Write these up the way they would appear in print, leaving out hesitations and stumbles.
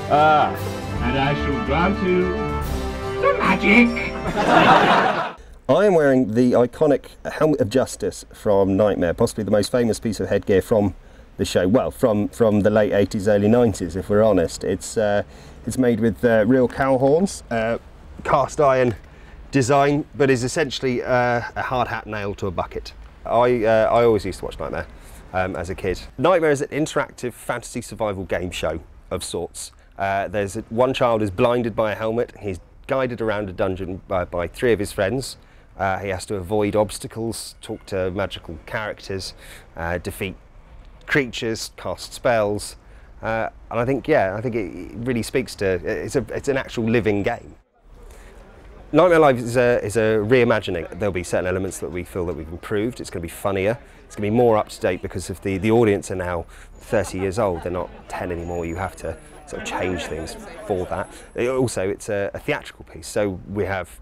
And I shall grant you the magic. I am wearing the iconic Helmet of Justice from Knightmare, possibly the most famous piece of headgear from the show. Well, from the late 80s, early 90s, if we're honest. It's made with real cow horns, cast iron design, but is essentially a hard hat nailed to a bucket. I always used to watch Knightmare as a kid. Knightmare is an interactive fantasy survival game show of sorts. One child is blinded by a helmet. He's guided around a dungeon by three of his friends. He has to avoid obstacles, talk to magical characters, defeat creatures, cast spells, and I think it really speaks to it's an actual living game. Knightmare Live is a reimagining. There'll be certain elements that we feel that we've improved. It's going to be funnier. It's going to be more up to date because of the audience are now 30 years old. They're not 10 anymore. You have to sort of change things for that. Also, it's a theatrical piece, so we have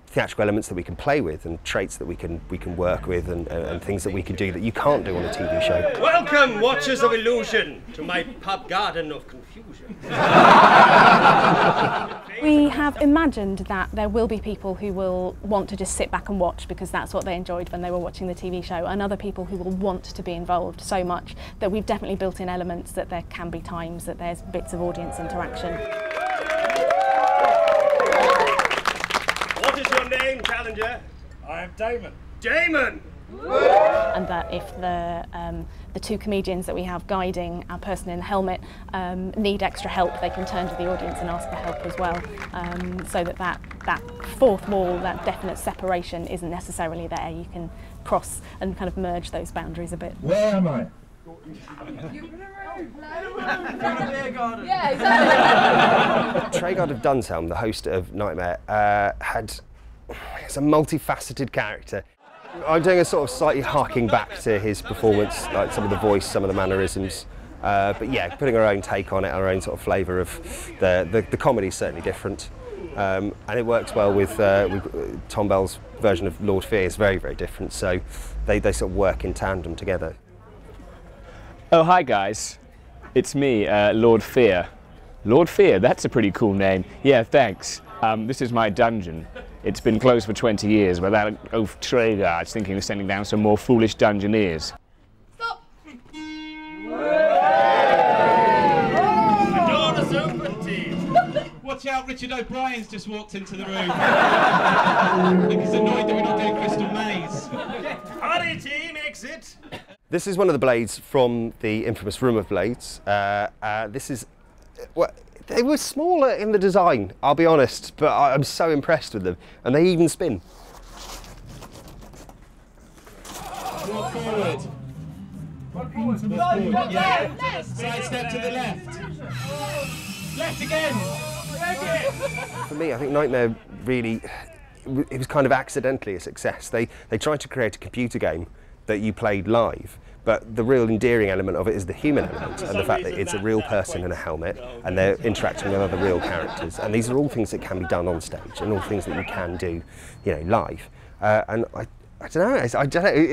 theatrical elements that we can play with and traits that we can work with and things that we can do that you can't do on a TV show. Welcome, watchers of illusion, to my pub garden of confusion. We have imagined that there will be people who will want to just sit back and watch because that's what they enjoyed when they were watching the TV show, and other people who will want to be involved so much that we've definitely built in elements that there can be times that there's bits of audience interaction. What is your name, challenger? I am Damon. Damon! And that if the two comedians that we have guiding our person in the helmet need extra help, they can turn to the audience and ask for help as well, so that fourth wall, that definite separation isn't necessarily there. You can cross and kind of merge those boundaries a bit. Where am I? Yeah, exactly. Treguard of Dunshelm, the host of Knightmare, is a multifaceted character. I'm doing a sort of slightly harking back to his performance, like some of the voice, some of the mannerisms, but yeah, putting our own take on it, our own sort of flavour of the comedy is certainly different, and it works well with Tom Bell's version of Lord Fear is very, very different, so they sort of work in tandem together. Oh, hi guys. It's me, Lord Fear. Lord Fear, that's a pretty cool name. Yeah, thanks. This is my dungeon. It's been closed for 20 years, but that oaf Treguard's thinking of sending down some more foolish dungeoneers. Stop! The door is open, team. Watch out, Richard O'Brien's just walked into the room. I think he's annoyed that we're not doing Crystal Maze. Hurry, team, exit! This is one of the blades from the infamous Room of Blades. This is, well, they were smaller in the design, I'll be honest, but I'm so impressed with them. And they even spin. Walk forward. Walk forward. Yeah. Side step to the left. Left again. For me, I think Knightmare really, it was kind of accidentally a success. They tried to create a computer game that you played live, but the real endearing element of it is the human element and the fact that it's a real person in a helmet and they're interacting with other real characters, and these are all things that can be done on stage and all things that you can do, you know, live. And I don't know,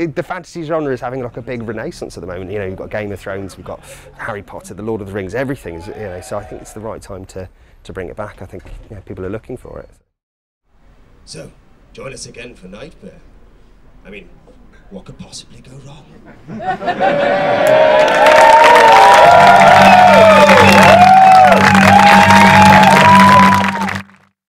the fantasy genre is having like a big renaissance at the moment. You know, you've got Game of Thrones, we've got Harry Potter, The Lord of the Rings, everything is, you know, so I think it's the right time to bring it back. I think, you know, people are looking for it. So, join us again for Knightmare. I mean, what could possibly go wrong?